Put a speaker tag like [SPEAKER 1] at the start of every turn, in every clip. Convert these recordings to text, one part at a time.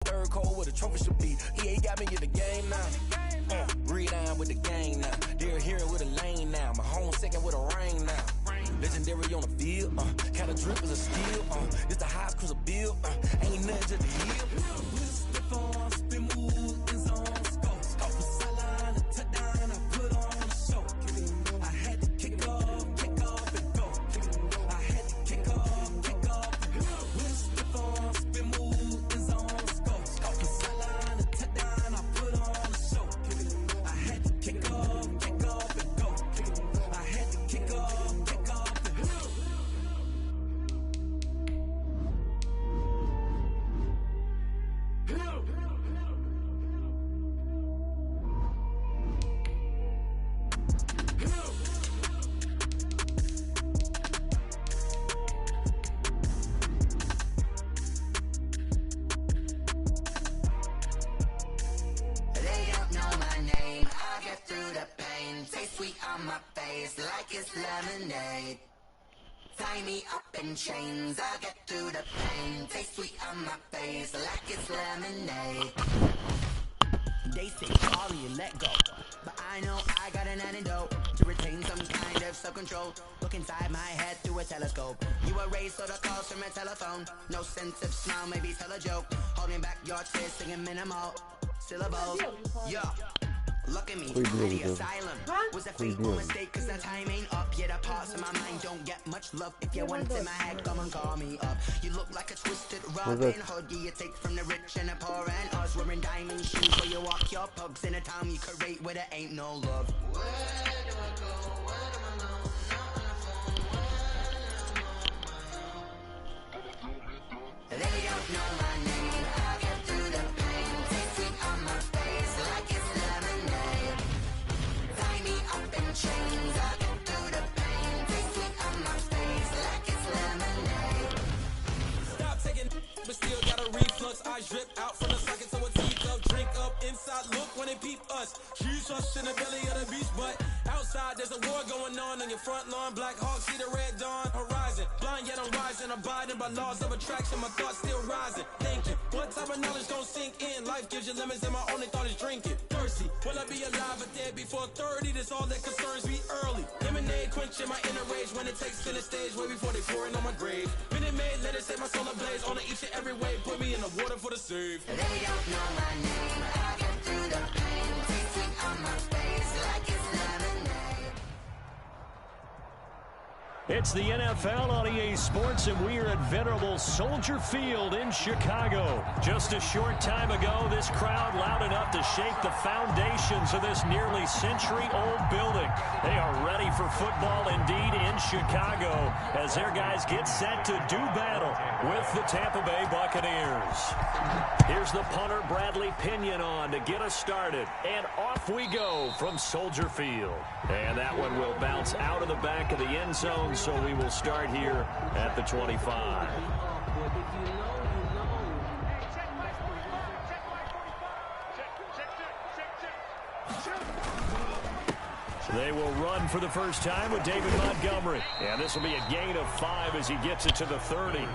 [SPEAKER 1] third cold where the trophy should be. He got me in the game now. Read down with the gang now. They're here with a lane now. My home second with a rain now. Legendary on the field. Kind of drip is a steal. It's the highest cruiser bill. Ain't nothing to the hill. Slip on, spin move, in zone, scope. Scope from sideline to touchdown. I put on the show. I had to kick off and go. I had to kick off and go. Slip on, spin move, in zone, scope. Scope from sideline to touchdown. I put on the show. I had to kick off and go. I had to kick off and go.
[SPEAKER 2] Lemonade. Tie me up in chains, I'll get through the pain. Taste sweet on my face like it's lemonade. They say call me and let go, but I know I got an antidote to retain some kind of self-control. Look inside my head through a telescope. You erase all the calls from a telephone. No sense of smile, maybe tell a joke. Holding back your tears, singing minimal syllables. Yeah. Look at me, the asylum was a fateful mistake, cause the time ain't up yet. A parts of my mind don't get much love. If you want in my head, come and call me up. You look like a twisted Robin Hood. You take from the rich and the poor and us. Wearing diamond shoes where you walk your pugs in a town you create where there ain't no love. Where do I go? Where do I know? They don't know my name. I'll get through the pain. Taste sweet on my face like it's lemonade. Tie me up in chains. I'll get through the pain. Taste sweet on my face like it's lemonade.
[SPEAKER 1] Stop taking, but still got a reflux. Eyes drip out from the socket to a teacup. Drink up inside, look when they peep us. Shoes us in the belly of the beach, but outside there's a war going on your front lawn. Black Hawk, see the red dawn horizon. Blind yet I'm rising, abiding by laws of attraction. My thoughts still rising. Thinking, what type of knowledge don't sink in? Life gives you lemons, and my only thought is drinking. Thirsty, will I be alive or dead before 30? That's all that concerns me early. Lemonade quenching my inner rage when it takes center stage way before they pour it on my grave. Minute Maid, let it set my soul ablaze. On each and every way, put me in the water for the save.
[SPEAKER 2] They don't know my name. I get through the pain. Taste sweet on my face like it's lemonade.
[SPEAKER 3] It's the NFL on EA Sports, and we are at venerable Soldier Field in Chicago. Just a short time ago, this crowd loud enough to shake the foundations of this nearly century-old building. They are ready for football indeed in Chicago as their guys get set to do battle with the Tampa Bay Buccaneers. Here's the punter, Bradley Pinion, on to get us started. And off we go from Soldier Field. And that one will bounce out of the back of the end zone, so we will start here at the 25. They will run for the first time with David Montgomery. And this will be a gain of 5 as he gets it to the 30.
[SPEAKER 4] 32,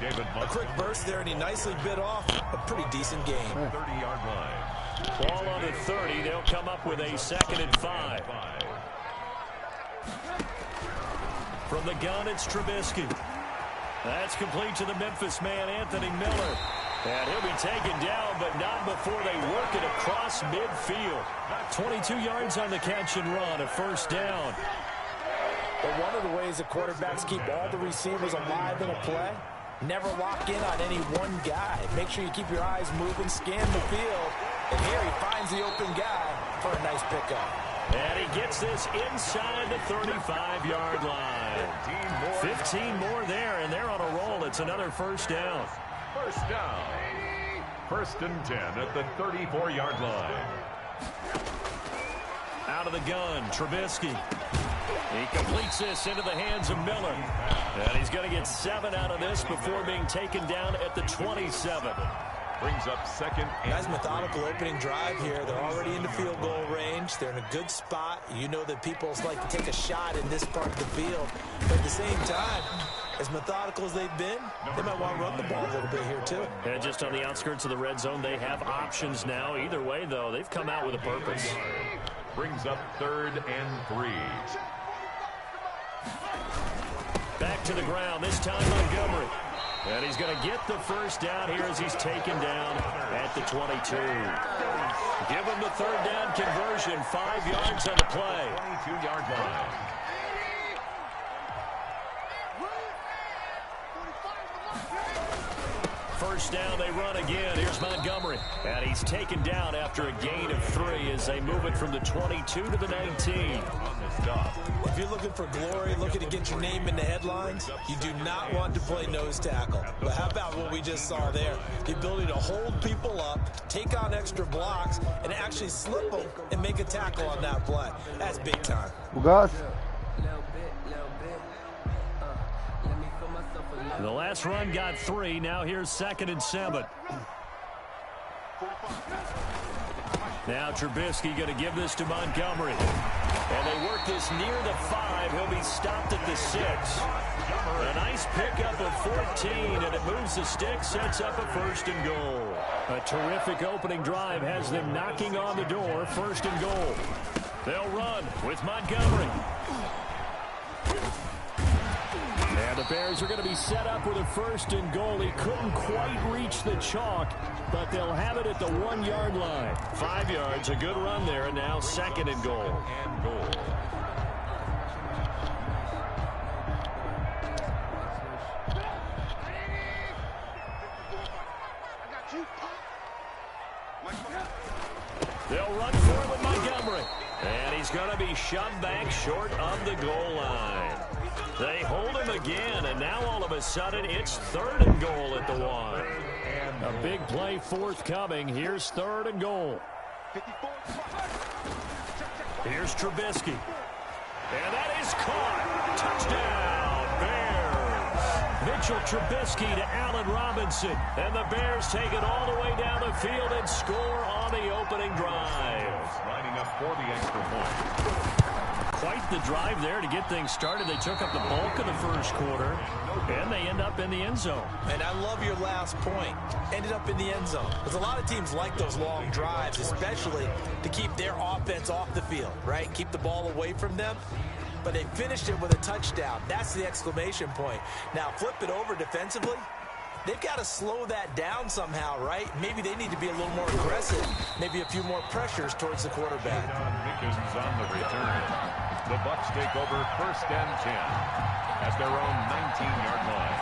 [SPEAKER 4] David Montgomery.
[SPEAKER 1] A quick burst there, and he nicely bit off a pretty decent gain.
[SPEAKER 4] 30-yard line.
[SPEAKER 3] Ball on the 30. They'll come up with a 2nd and 5. From the gun, it's Trubisky. That's complete to the Memphis man, Anthony Miller. And he'll be taken down, but not before they work it across midfield. 22 yards on the catch and run, a first down.
[SPEAKER 5] But one of the ways the quarterbacks keep all the receivers alive in a play, never lock in on any one guy. Make sure you keep your eyes moving, scan the field. And here he finds the open guy for a nice pickup.
[SPEAKER 3] And he gets this inside the 35-yard line. 15 more there, and they're on a roll. It's another first down.
[SPEAKER 4] First down. 1st and 10 at the 34-yard line.
[SPEAKER 3] Out of the gun, Trubisky. He completes this into the hands of Miller. And he's going to get 7 out of this before being taken down at the 27.
[SPEAKER 4] Brings up 2nd.
[SPEAKER 1] Nice methodical opening drive here. They're already in the field goal range. They're in a good spot. You know that people like to take a shot in this part of the field. But at the same time,
[SPEAKER 5] as methodical as they've been, they might want to run the ball a little bit here too.
[SPEAKER 3] And just on the outskirts of the red zone, they have options now. Either way, though, they've come out with a purpose.
[SPEAKER 4] Brings up 3rd and 3.
[SPEAKER 3] Back to the ground, this time Montgomery. And he's going to get the first down here as he's taken down at the 22. Give him the 3rd down conversion, 5 yards on the play.
[SPEAKER 4] 22-yard line.
[SPEAKER 3] First down, they run again. Here's Montgomery. And he's taken down after a gain of 3 as they move it from the 22 to the 19.
[SPEAKER 5] If you're looking for glory, looking to get your name in the headlines, you do not want to play nose tackle. But how about what we just saw there? The ability to hold people up, take on extra blocks, and actually slip them and make a tackle on that play. That's big time.
[SPEAKER 6] Gus.
[SPEAKER 3] The last run got 3. Now here's 2nd and 7. Now Trubisky going to give this to Montgomery. And they work this near the 5. He'll be stopped at the 6. A nice pickup of 14, and it moves the stick, sets up a 1st and goal. A terrific opening drive has them knocking on the door, 1st and goal. They'll run with Montgomery. And the Bears are going to be set up with a 1st and goal. He couldn't quite reach the chalk, but they'll have it at the 1-yard line. 5 yards, a good run there, and now 2nd and goal. They'll run for it with Montgomery. And he's going to be shoved back short of the goal line. They hold him again, and now all of a sudden it's 3rd and goal at the 1. A big play forthcoming. Here's 3rd and goal. Here's Trubisky. And that is caught. Touchdown, Bears. Mitchell Trubisky to Allen Robinson. And the Bears take it all the way down the field and score on the opening drive.
[SPEAKER 4] Lining up for the extra point.
[SPEAKER 3] Quite the drive there to get things started. They took up the bulk of the 1st quarter, and they end up in the end zone.
[SPEAKER 5] And I love your last point. Ended up in the end zone. Because a lot of teams like those long drives, especially to keep their offense off the field, right? Keep the ball away from them. But they finished it with a touchdown. That's the exclamation point. Now, flip it over defensively. They've got to slow that down somehow, right? Maybe they need to be a little more aggressive. Maybe a few more pressures towards the quarterback.
[SPEAKER 4] Don Mickens on the return. The Bucs take over 1st and 10 at their own 19-yard line.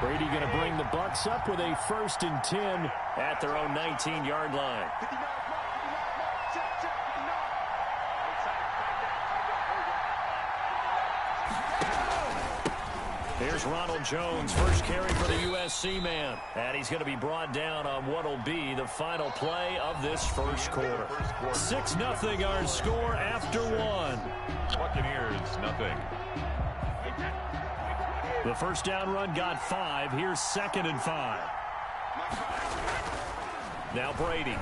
[SPEAKER 3] Brady going to bring the Bucs up with a 1st and 10 at their own 19-yard line. Here's Ronald Jones, first carry for the USC man. And he's going to be brought down on what will be the final play of this 1st quarter. 6-0 our score after 1.
[SPEAKER 4] Buccaneers, nothing.
[SPEAKER 3] The 1st down run got 5. Here's 2nd and 5. Now Brady.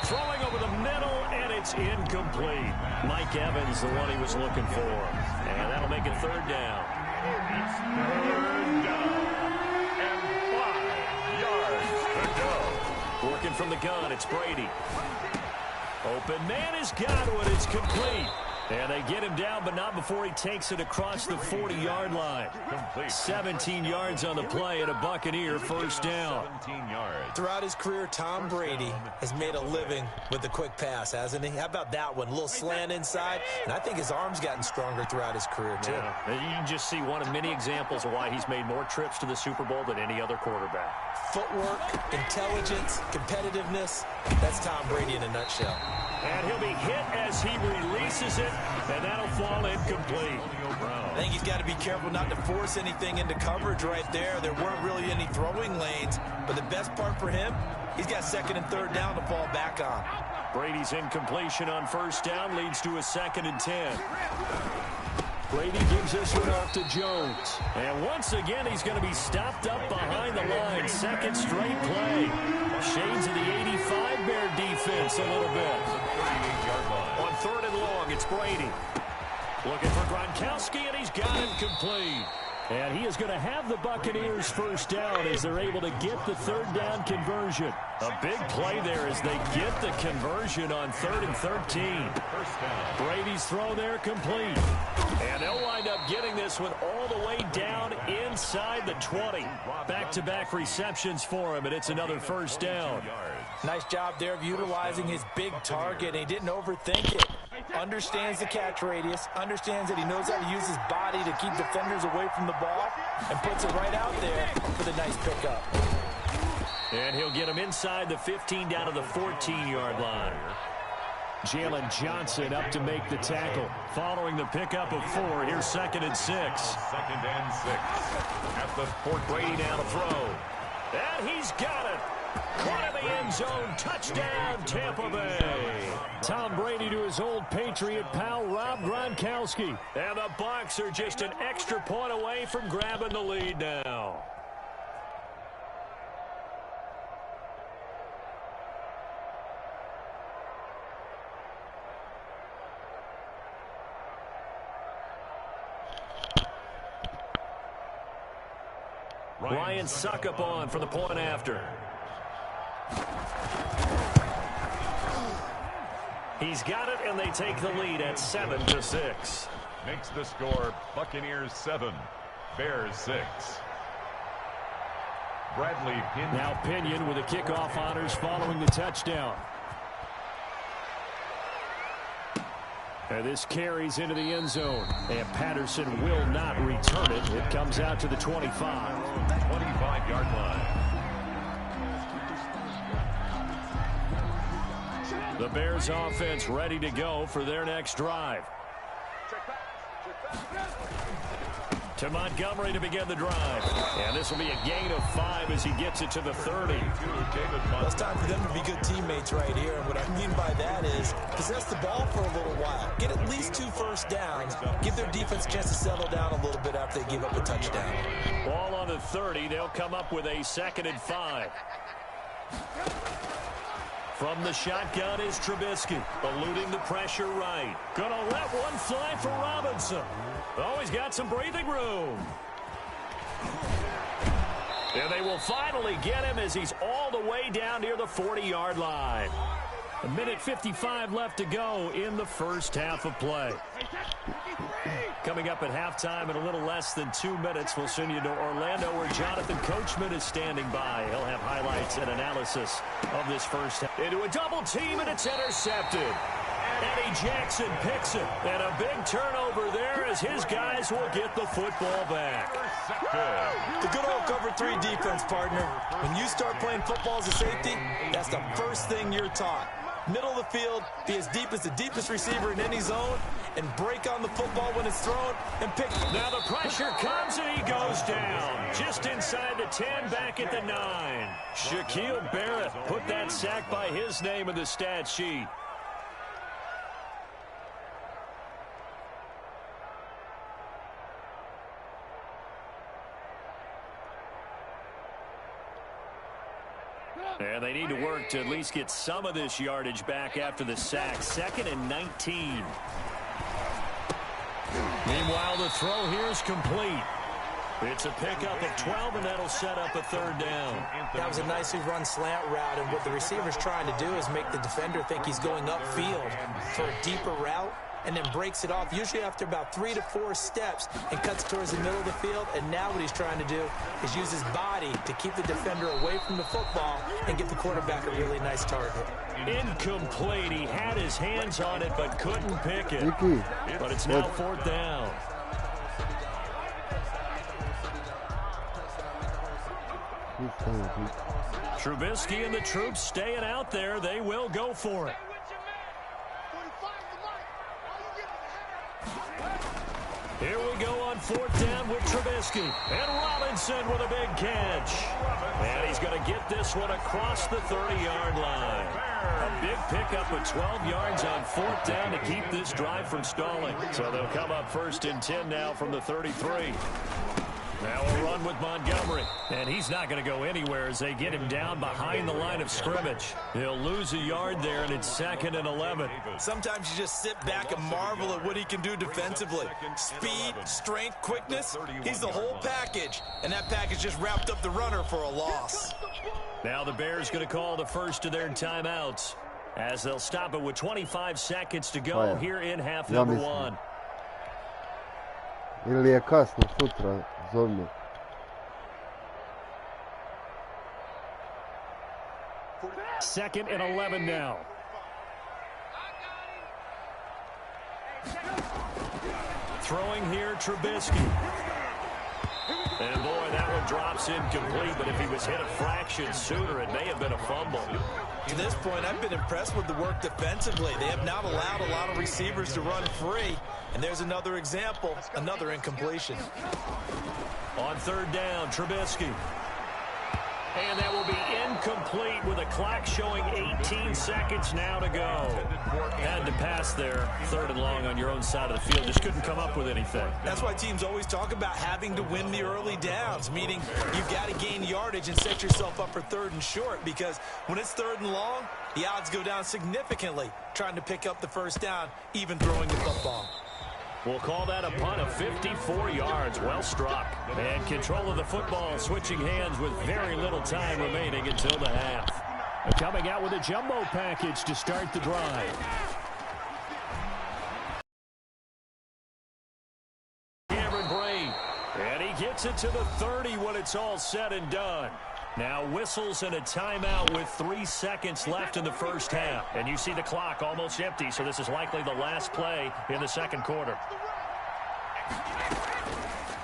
[SPEAKER 3] Throwing over the middle, and it's incomplete. Mike Evans, the one he was looking for. And that'll make it 3rd down.
[SPEAKER 4] It's 3rd down. And 5 yards to go.
[SPEAKER 3] Working from the gun, it's Brady. Open man has got one. It's complete. And they get him down, but not before he takes it across the 40-yard line. 17 yards on the play and a Buccaneer 1st down.
[SPEAKER 4] 17 yards.
[SPEAKER 5] Throughout his career, Tom Brady has made a living with the quick pass, hasn't he? How about that one? A little slant inside, and I think his arm's gotten stronger throughout his career, too.
[SPEAKER 3] Yeah. You can just see one of many examples of why he's made more trips to the Super Bowl than any other quarterback.
[SPEAKER 5] Footwork, intelligence, competitiveness, that's Tom Brady in a nutshell.
[SPEAKER 3] And he'll be hit as he releases it, and that'll fall incomplete.
[SPEAKER 5] I think he's got to be careful not to force anything into coverage right there. There weren't really any throwing lanes, but the best part for him, he's got 2nd and 3rd down to fall back on.
[SPEAKER 3] Brady's incompletion on 1st down leads to a 2nd and 10. Brady gives this one off to Jones. And once again, he's going to be stopped up behind the line. 2nd straight play. Shades of the 85 Bear defense a little bit. On 3rd and long, it's Brady. Looking for Gronkowski, and he's got him complete. And he is going to have the Buccaneers first down as they're able to get the third down conversion. A big play there as they get the conversion on 3rd and 13. Brady's throw there complete. And they'll wind up getting this one all the way down inside the 20. Back-to-back receptions for him, and it's another first down.
[SPEAKER 5] Nice job there of utilizing his big target. He didn't overthink it. Understands the catch radius, understands that he knows how to use his body to keep defenders away from the ball, and puts it right out there for the nice pickup.
[SPEAKER 3] And he'll get him inside the 15 down to the 14-yard line. Jalen Johnson up to make the tackle. Following the pickup of 4, here's 2nd and 6.
[SPEAKER 4] 2nd and 6. At the 14.
[SPEAKER 3] Brady down to throw. And he's got it. Caught in the end zone. Touchdown, Tampa Bay. Tom Brady to his old Patriot pal, Rob Gronkowski. And the Bucs are just an extra point away from grabbing the lead now. Ryan Succop on for the point after. He's got it, and they take the lead at 7-6.
[SPEAKER 4] Makes the score Buccaneers 7, Bears 6. Bradley Pinion.
[SPEAKER 3] Now Pinion with the kickoff honors following the touchdown. And this carries into the end zone. And Patterson will not return it. It comes out to the 25.
[SPEAKER 4] 25-yard line.
[SPEAKER 3] The Bears offense ready to go for their next drive. To Montgomery to begin the drive. And this will be a gain of 5 as he gets it to the 30.
[SPEAKER 5] Well, it's time for them to be good teammates right here. And what I mean by that is possess the ball for a little while. Get at least 2 first downs. Give their defense a chance to settle down a little bit after they give up a touchdown.
[SPEAKER 3] Ball on the 30. They'll come up with a 2nd and 5. From the shotgun is Trubisky, eluding the pressure right. Gonna let one fly for Robinson. Oh, he's got some breathing room. And they will finally get him as he's all the way down near the 40-yard line. 1:55 left to go in the first half of play. Coming up at halftime in a little less than 2 minutes, we'll send you to Orlando where Jonathan Coachman is standing by. He'll have highlights and analysis of this first half. Into a double team, and it's intercepted. Eddie Jackson picks it, and a big turnover there as his guys will get the football back.
[SPEAKER 5] The good old cover 3 defense, partner. When you start playing football as a safety, that's the first thing you're taught. Middle of the field, be as deep as the deepest receiver in any zone, and break on the football when it's thrown and pick.
[SPEAKER 3] Now the pressure comes, and he goes down. Just inside the 10, back at the 9. Shaquille Barrett put that sack by his name in the stat sheet. And they need to work to at least get some of this yardage back after the sack. 2nd and 19. Meanwhile, the throw here is complete. It's a pickup of 12, and that'll set up a 3rd down.
[SPEAKER 5] That was a nicely run slant route, and what the receiver's trying to do is make the defender think he's going upfield for a deeper route, and then breaks it off, usually after about 3 to 4 steps, and cuts towards the middle of the field. And now what he's trying to do is use his body to keep the defender away from the football and get the quarterback a really nice target.
[SPEAKER 3] Incomplete. He had his hands on it but couldn't pick it. But it's now 4th down. Trubisky and the troops staying out there. They will go for it. Here we go on 4th down with Trubisky. And Robinson with a big catch. And he's going to get this one across the 30-yard line. A big pickup of 12 yards on 4th down to keep this drive from stalling. So they'll come up 1st and 10 now from the 33. Now a run with Montgomery. And he's not going to go anywhere as they get him down behind the line of scrimmage. He'll lose a yard there, and it's 2nd and 11.
[SPEAKER 5] Sometimes you just sit back and marvel at what he can do defensively. Speed, strength, quickness, he's the whole package. And that package just wrapped up the runner for a loss.
[SPEAKER 3] Now the Bears going to call the first of their timeouts as they'll stop it with 25 seconds to go here in half number 1.
[SPEAKER 6] Ili je kasno sutra, zovni.
[SPEAKER 3] Second and 11 now. Throwing here, Trubisky. And boy, that one drops incomplete, but if he was hit a fraction sooner, it may have been a fumble.
[SPEAKER 5] To this point, I've been impressed with the work defensively. They have not allowed a lot of receivers to run free. And there's another example, another incompletion.
[SPEAKER 3] On 3rd down, Trubisky. And that will be incomplete with a clock showing 18 seconds now to go. Had to pass there, 3rd and long on your own side of the field. Just couldn't come up with anything.
[SPEAKER 5] That's why teams always talk about having to win the early downs, meaning you've got to gain yardage and set yourself up for 3rd and short, because when it's 3rd and long, the odds go down significantly trying to pick up the first down, even throwing the football.
[SPEAKER 3] We'll call that a punt of 54 yards. Well struck. And control of the football switching hands with very little time remaining until the half. And coming out with a jumbo package to start the drive. Cameron Brate. And he gets it to the 30 when it's all said and done. Now whistles and a timeout with 3 seconds left in the first half. And you see the clock almost empty, so this is likely the last play in the second quarter.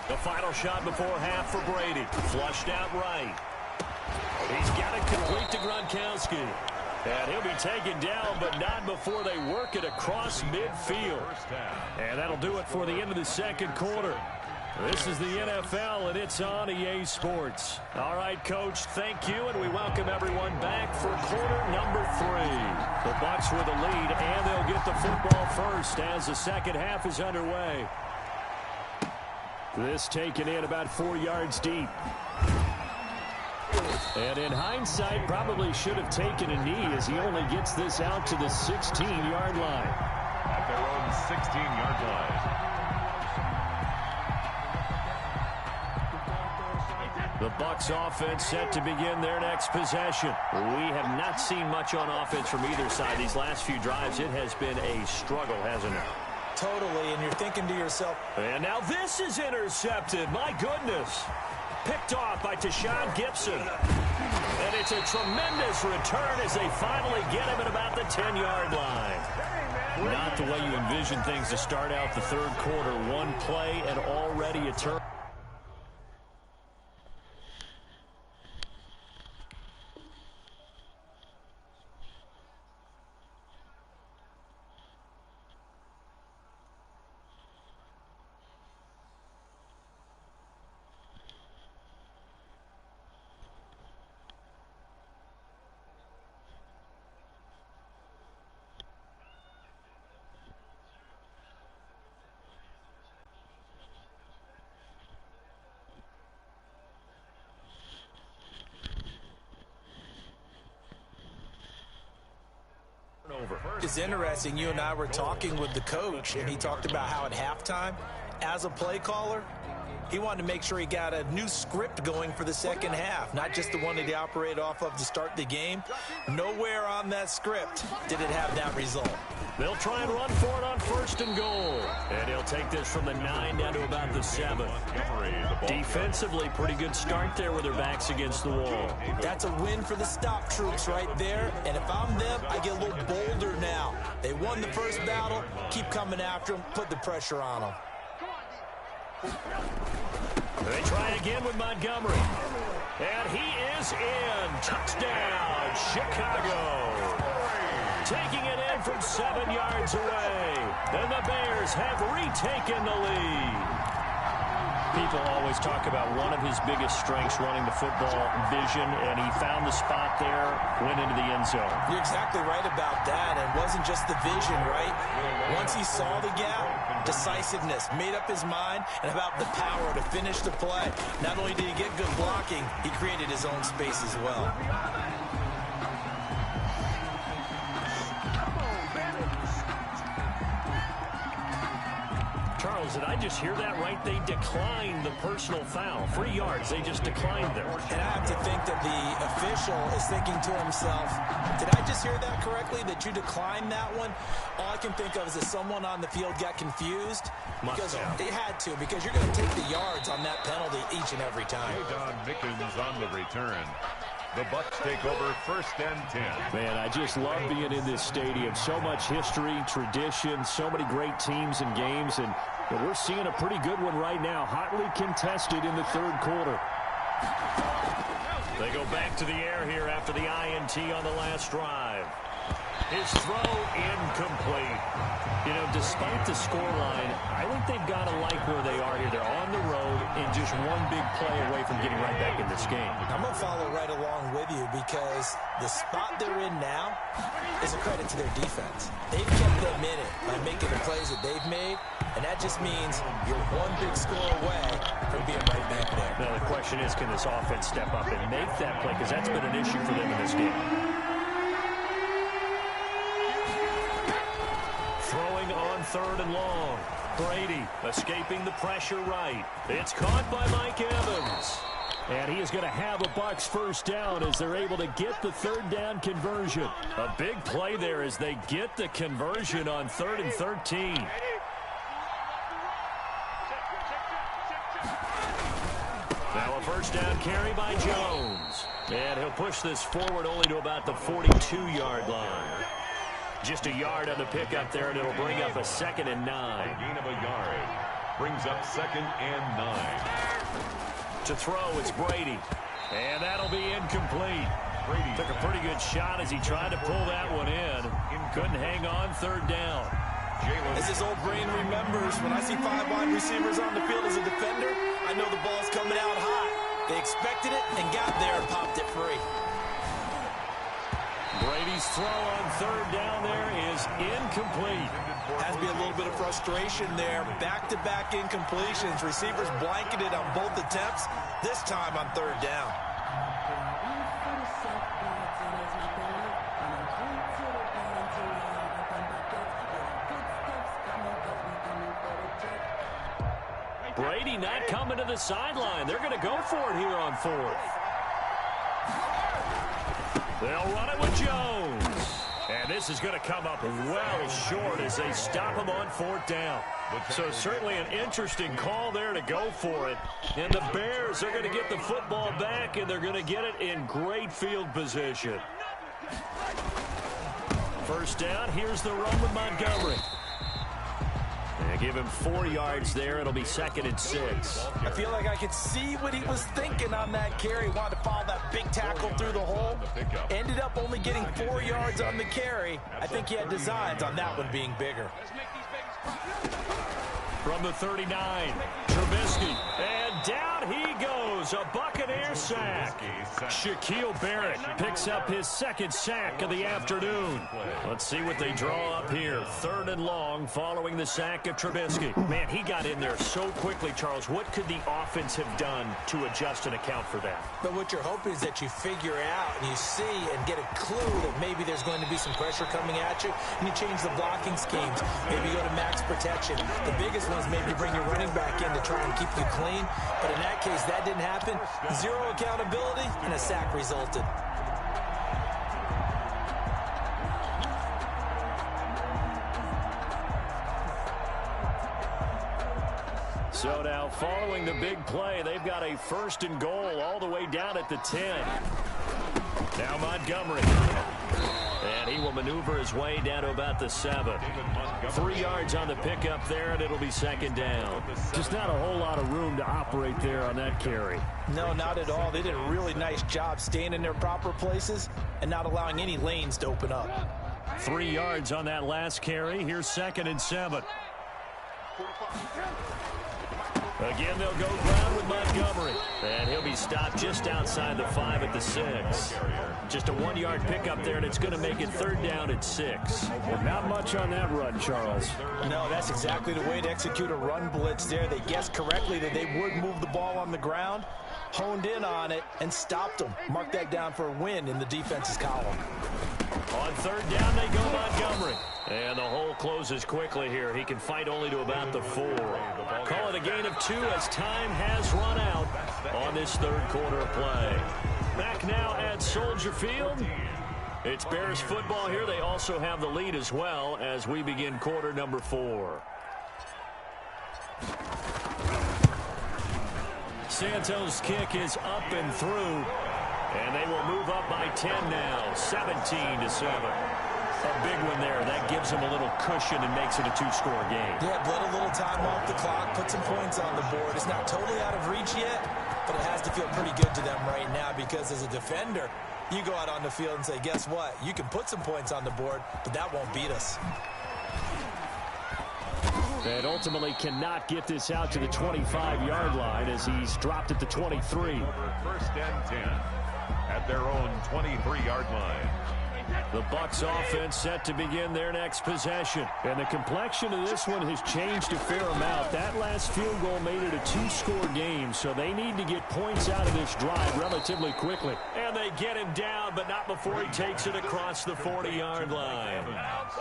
[SPEAKER 3] The final shot before half for Brady. Flushed out right. He's got it complete to Gronkowski. And he'll be taken down, but not before they work it across midfield. And that'll do it for the end of the second quarter. This is the NFL, and it's on EA Sports. All right, Coach, thank you, and we welcome everyone back for quarter number 3. The Bucs with a lead, and they'll get the football first as the second half is underway. This taken in about 4 yards deep. And in hindsight, probably should have taken a knee as he only gets this out to the 16-yard line.
[SPEAKER 4] At their own 16-yard line.
[SPEAKER 3] The Bucs offense set to begin their next possession. We have not seen much on offense from either side. These last few drives, it has been a struggle, hasn't it?
[SPEAKER 5] Totally, and you're thinking to yourself.
[SPEAKER 3] And now this is intercepted. My goodness. Picked off by Tashawn Gibson. And it's a tremendous return as they finally get him at about the 10-yard line. Not the way you envision things to start out the third quarter. One play and already a turn.
[SPEAKER 5] It's interesting. You and I were talking with the coach, and he talked about how at halftime, as a play caller, he wanted to make sure he got a new script going for the second half, not just the one that he operated off of to start the game. Nowhere on that script did it have that result.
[SPEAKER 3] They'll try and run for it on 1st and goal. And he'll take this from the 9 down to about the 7. Defensively, pretty good start there with their backs against the wall.
[SPEAKER 5] That's a win for the stop troops right there. And if I'm them, I get a little bolder now. They won the first battle. Keep coming after them. Put the pressure on them.
[SPEAKER 3] They try again with Montgomery. And he is in. Touchdown, Chicago. Taking it in from 7 yards away. And the Bears have retaken the lead. People always talk about one of his biggest strengths running the football, vision, and he found the spot there, went into the end zone.
[SPEAKER 5] You're exactly right about that. And it wasn't just the vision, right? Once he saw the gap, decisiveness, made up his mind, and about the power to finish the play. Not only did he get good blocking, he created his own space as well.
[SPEAKER 3] Charles, did I just hear that right? They declined the personal foul. 3 yards, they just declined them.
[SPEAKER 5] And I have to think that the official is thinking to himself, did I just hear that correctly, that you declined that one? All I can think of is that someone on the field got confused. Because they had to, because you're going to take the yards on that penalty each and every time.
[SPEAKER 4] Don Mickens on the return. The Bucs take over 1st and 10.
[SPEAKER 3] Man, I just love being in this stadium. So much history, tradition, so many great teams and games, and we're seeing a pretty good one right now. Hotly contested in the 3rd quarter. They go back to the air here after the INT on the last drive. His throw incomplete. You know, despite the scoreline, I think they've got to like where they are here. They're on the road and just one big play away from getting right back in this game.
[SPEAKER 5] I'm going to follow right along with you because the spot they're in now is a credit to their defense. They've kept them in it by making the plays that they've made, and that just means you're one big score away from being right back there.
[SPEAKER 3] Now, the question is, can this offense step up and make that play? Because that's been an issue for them in this game. Throwing on 3rd and long. Brady escaping the pressure right. It's caught by Mike Evans. And he is going to have a Bucs 1st down as they're able to get the 3rd down conversion. A big play there as they get the conversion on 3rd and 13. Now a 1st down carry by Jones. And he'll push this forward only to about the 42-yard line. Just a yard on the pickup there, and it'll bring up a 2nd and 9.
[SPEAKER 4] A gain of a yard. Brings up 2nd and 9.
[SPEAKER 3] To throw, it's Brady. And that'll be incomplete. Brady took a pretty good shot as he tried to pull that one in. Couldn't hang on 3rd down.
[SPEAKER 5] As his old brain remembers, when I see 5 wide receivers on the field as a defender, I know the ball's coming out high. They expected it and got there and popped it free.
[SPEAKER 3] Brady's throw on 3rd down there is incomplete.
[SPEAKER 5] Has to be a little bit of frustration there. Back-to-back incompletions. Receivers blanketed on both attempts, this time on 3rd down.
[SPEAKER 3] Brady not coming to the sideline. They're going to go for it here on 4th. They'll run it with Jones. And this is going to come up well short as they stop him on 4th down. So certainly an interesting call there to go for it. And the Bears are going to get the football back, and they're going to get it in great field position. 1st down, here's the run with Montgomery. And give him 4 yards there. It'll be 2nd and 6.
[SPEAKER 5] I feel like I could see what he was thinking on that carry. Wanted to follow that big tackle through the hole. Ended up only getting 4 yards on the carry. I think he had designs on that one being bigger.
[SPEAKER 3] From the 39, Trubisky. And down he goes. A Buccaneer sack. Shaquille Barrett picks up his 2nd sack of the afternoon. Let's see what they draw up here. 3rd and long following the sack of Trubisky. Man, he got in there so quickly, Charles. What could the offense have done to adjust and account for that?
[SPEAKER 5] But what you're hoping is that you figure out and you see and get a clue that maybe there's going to be some pressure coming at you, and you change the blocking schemes. Maybe you go to max protection. The biggest one is maybe bring your running back in to try and keep you clean. But in that case, that didn't happen. 0 accountability, and a sack resulted.
[SPEAKER 3] So now, following the big play, they've got a 1st and goal all the way down at the 10. Now Montgomery. And he will maneuver his way down to about the 7. 3 yards on the pickup there, and it'll be 2nd down. Just not a whole lot of room to operate there on that carry.
[SPEAKER 5] No, not at all. They did a really nice job staying in their proper places and not allowing any lanes to open up.
[SPEAKER 3] 3 yards on that last carry. Here's 2nd and 7. Again, they'll go ground with with Montgomery. And he'll be stopped just outside the 5 at the 6. Just a 1-yard pickup there, and it's going to make it 3rd down at 6.
[SPEAKER 7] Not much on that run, Charles.
[SPEAKER 5] No, that's exactly the way to execute a run blitz there. They guessed correctly that they would move the ball on the ground, honed in on it, and stopped them. Mark that down for a win in the defense's column.
[SPEAKER 3] On 3rd down, they go Montgomery. And the hole closes quickly here. He can fight only to about the 4. Call it a gain of 2 as time has run out on this 3rd quarter of play. Back now at Soldier Field. It's Bears football here. They also have the lead as well as we begin quarter number 4. Santos' kick is up and through. And they will move up by 10 now, 17-7. A big one there. That gives them a little cushion and makes it a 2-score game.
[SPEAKER 5] Yeah, bled a little time off the clock, put some points on the board. It's not totally out of reach yet, but it has to feel pretty good to them right now because as a defender, you go out on the field and say, guess what? You can put some points on the board, but that won't beat us.
[SPEAKER 3] And ultimately cannot get this out to the 25-yard line as he's dropped at the 23.
[SPEAKER 4] 1st and 10 at their own 23-yard line.
[SPEAKER 3] The Bucs offense set to begin their next possession. And the complexion of this one has changed a fair amount. That last field goal made it a 2-score game, so they need to get points out of this drive relatively quickly. And they get him down, but not before he takes it across the 40-yard line.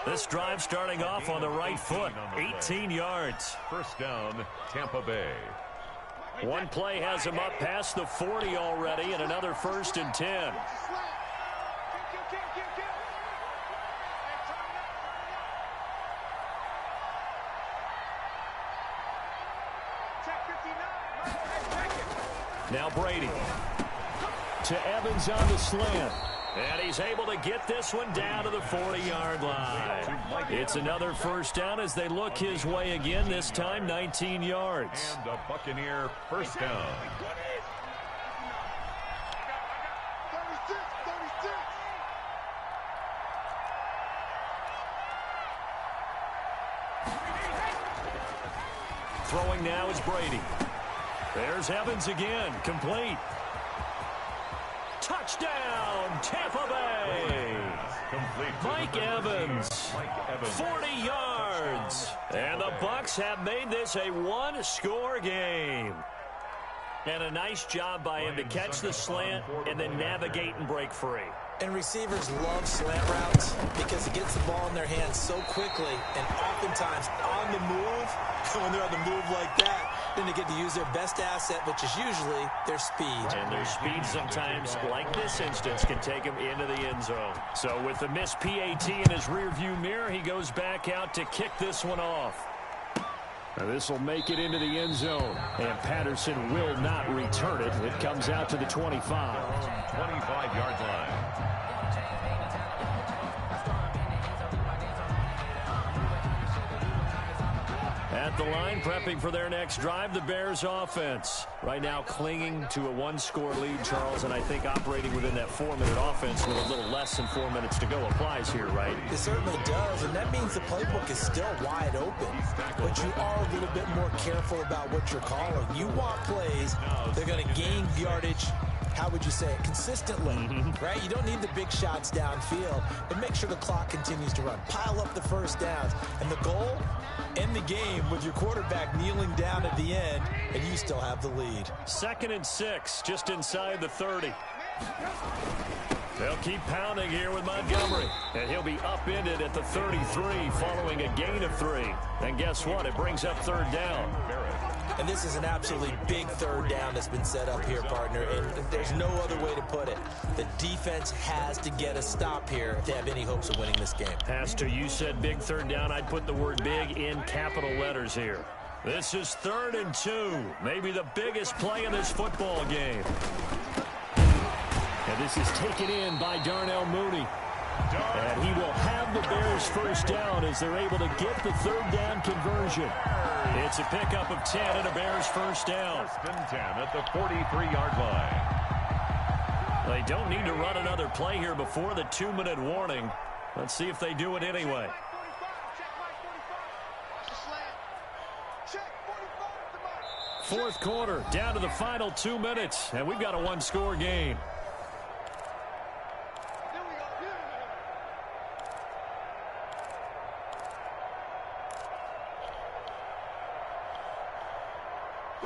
[SPEAKER 3] This drive starting off on the right foot, 18 yards.
[SPEAKER 4] 1st down, Tampa Bay.
[SPEAKER 3] One play has him up past the 40 already, and another 1st and 10. Now Brady to Evans on the slant. And he's able to get this one down to the 40-yard line. It's another 1st down as they look his way again, this time 19 yards.
[SPEAKER 4] And a Buccaneer 1st down.
[SPEAKER 3] Throwing now is Brady. There's Evans again, complete. Touchdown, Tampa Bay. Mike Evans, 40 yards. And the Bucs have made this a 1-score game. And a nice job by him to catch the slant and then navigate and break free.
[SPEAKER 5] And receivers love slant routes because it gets the ball in their hands so quickly and oftentimes on the move. When they're on the move like that, then they get to use their best asset, which is usually their speed.
[SPEAKER 3] And their speed sometimes, like this instance, can take them into the end zone. So with the missed PAT in his rearview mirror, he goes back out to kick this one off. Now this will make it into the end zone, and Patterson will not return it. It comes out to the 25.
[SPEAKER 4] 25-yard line.
[SPEAKER 3] At the line, prepping for their next drive, the Bears offense. Right now clinging to a 1-score lead, Charles, and I think operating within that 4-minute offense with a little less than 4 minutes to go applies here, right?
[SPEAKER 5] It certainly does, and that means the playbook is still wide open. But you are a little bit more careful about what you're calling. You want plays, they're going to gain yardage, how would you say it, consistently, right? You don't need the big shots downfield, but make sure the clock continues to run. Pile up the 1st downs, and the goal, end the game with your quarterback kneeling down at the end, and you still have the lead.
[SPEAKER 3] 2nd and 6, just inside the 30. They'll keep pounding here with Montgomery, and he'll be upended at the 33 following a gain of 3. And guess what? It brings up 3rd down.
[SPEAKER 5] And this is an absolutely big 3rd down that's been set up here, partner, and there's no other way to put it. The defense has to get a stop here if they have any hopes of winning this game.
[SPEAKER 3] Has to. You said big 3rd down. I'd put the word big in capital letters here. This is 3rd and 2, maybe the biggest play in this football game. And this is taken in by Darnell Mooney. And he will have the Bears 1st down as they're able to get the 3rd down conversion. It's a pickup of 10 and a Bears 1st down.
[SPEAKER 4] 1st and 10 at the 43-yard line.
[SPEAKER 3] They don't need to run another play here before the 2-minute warning. Let's see if they do it anyway. Fourth quarter, down to the final 2 minutes, and we've got a one-score game.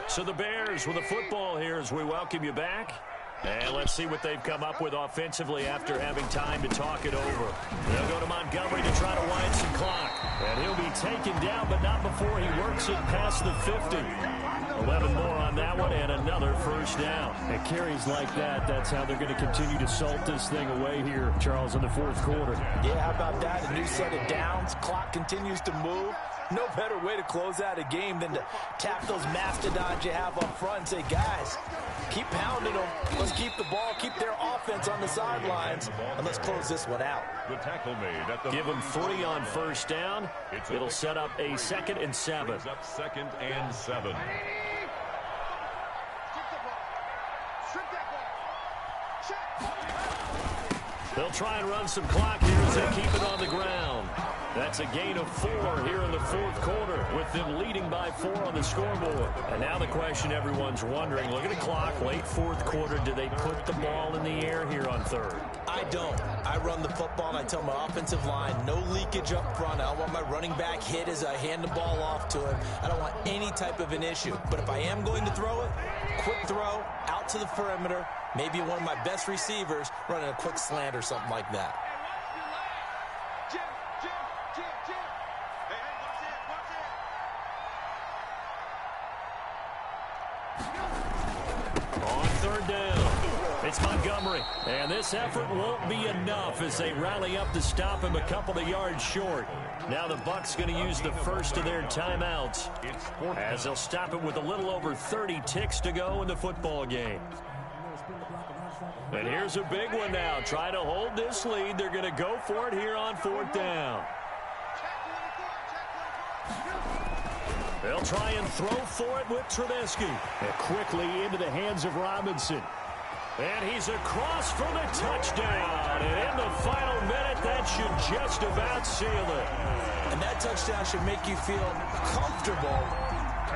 [SPEAKER 3] So the Bears with the football here as we welcome you back. And let's see what they've come up with offensively after having time to talk it over. They'll go to Montgomery to try to wind some clock. And he'll be taken down, but not before he works it past the 50. 11 more on that one and another first down.
[SPEAKER 7] And carries like that, that's how they're going to continue to salt this thing away here, Charles, in the fourth quarter.
[SPEAKER 5] Yeah, how about that? A new set of downs. Clock continues to move. No better way to close out a game than to tap those mastodons you have up front and say, guys, keep pounding them. Let's keep the ball, keep their offense on the sidelines, and let's close this one out.
[SPEAKER 4] The tackle made at the
[SPEAKER 3] Give them 3 on first down. It'll set up a 2nd and 7.
[SPEAKER 4] It's up 2nd and 7.
[SPEAKER 3] They'll try and run some clock here as they keep it on the ground. That's a gain of 4 here in the fourth quarter, with them leading by 4 on the scoreboard. And now the question everyone's wondering, look at the clock, late fourth quarter, do they put the ball in the air here on third?
[SPEAKER 5] I don't. I run the football, and I tell my offensive line, no leakage up front. I don't want my running back hit as I hand the ball off to him. I don't want any type of an issue. But if I am going to throw it, quick throw, out to the perimeter, maybe one of my best receivers running a quick slant or something like that.
[SPEAKER 3] It's Montgomery, and this effort won't be enough as they rally up to stop him a couple of yards short. Now the Bucs going to use the first of their timeouts as they'll stop it with a little over 30 ticks to go in the football game. And here's a big one now. Try to hold this lead. They're going to go for it here on 4th down. They'll try and throw for it with Trubisky. And quickly into the hands of Robinson. And he's across for the touchdown. And in the final minute, that should just about seal it.
[SPEAKER 5] And that touchdown should make you feel comfortable.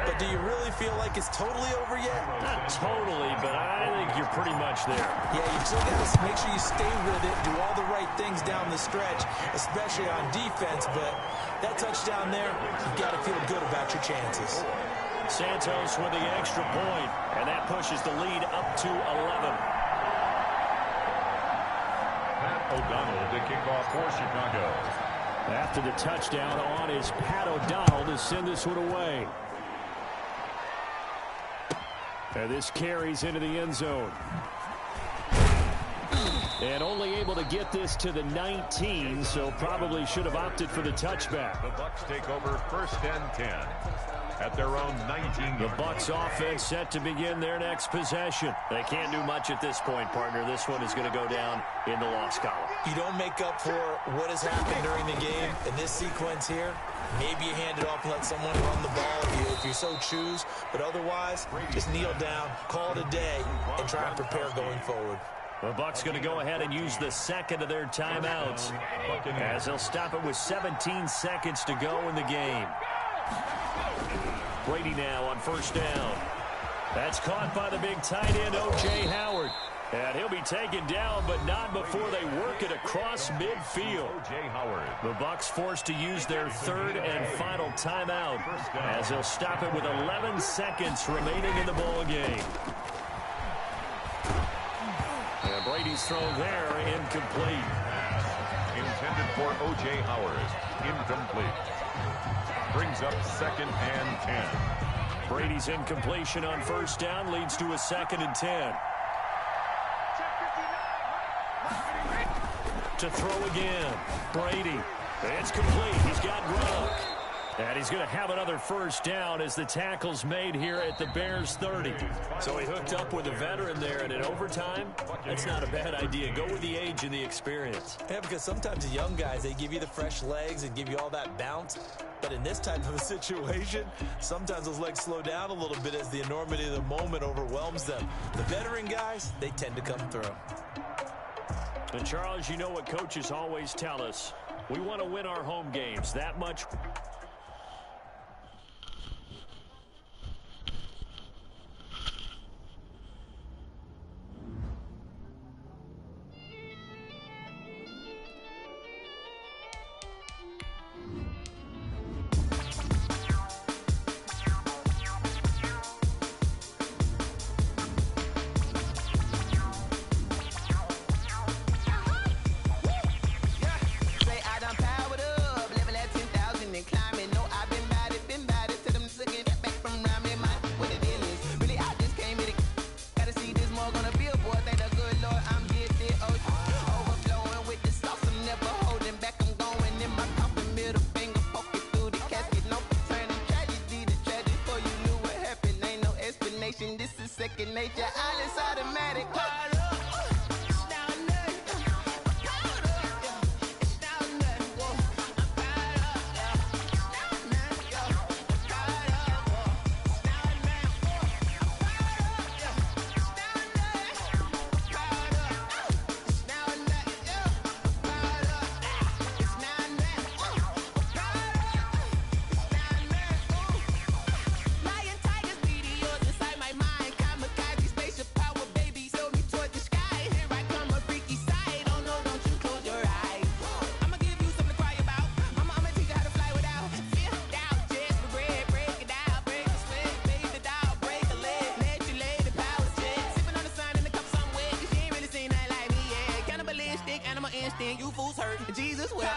[SPEAKER 5] But do you really feel like it's totally over yet?
[SPEAKER 3] Not totally, but I think you're pretty much there.
[SPEAKER 5] Yeah, you still got to make sure you stay with it, do all the right things down the stretch, especially on defense. But that touchdown there, you got to feel good about your chances.
[SPEAKER 3] Santos with the extra point, and that pushes the lead up to 11.
[SPEAKER 4] O'Donnell to kick off for Chicago.
[SPEAKER 3] After the touchdown on is Pat O'Donnell to send this one away. And this carries into the end zone. And only able to get this to the 19, so probably should have opted for the touchback.
[SPEAKER 4] The Bucs take over 1st and 10 at their own 19.
[SPEAKER 3] The Bucs offense set to begin their next possession. They can't do much at this point, partner. This one is going to go down in the loss column.
[SPEAKER 5] You don't make up for what has happened during the game in this sequence here. Maybe you hand it off and let someone run the ball if you so choose. But otherwise, just kneel down, call it a day, and try and prepare going forward.
[SPEAKER 3] The Bucs going to go ahead and use the second of their timeouts as they'll stop it with 17 seconds to go in the game. Brady now on first down. That's caught by the big tight end, O.J. Howard. And he'll be taken down, but not before they work it across midfield.
[SPEAKER 4] O.J. Howard.
[SPEAKER 3] The Bucs forced to use their third and final timeout as they'll stop it with 11 seconds remaining in the ball game. And Brady's throw there, incomplete.
[SPEAKER 4] Intended for O.J. Howard. Incomplete. Brings up 2nd and 10.
[SPEAKER 3] Brady's incompletion on first down leads to a 2nd and 10. To throw again. Brady. It's complete. He's got Gronk. And he's going to have another first down as the tackle's made here at the Bears 30. So he hooked up with a veteran there, and in overtime, that's not a bad idea. Go with the age and the experience.
[SPEAKER 5] Yeah, because sometimes the young guys, they give you the fresh legs and give you all that bounce. But in this type of a situation, sometimes those legs slow down a little bit as the enormity of the moment overwhelms them. The veteran guys, they tend to come through.
[SPEAKER 3] And Charles, you know what coaches always tell us. We want to win our home games that much.
[SPEAKER 8] man, this is second nature. All is automatic. You fools hurt. Jesus will.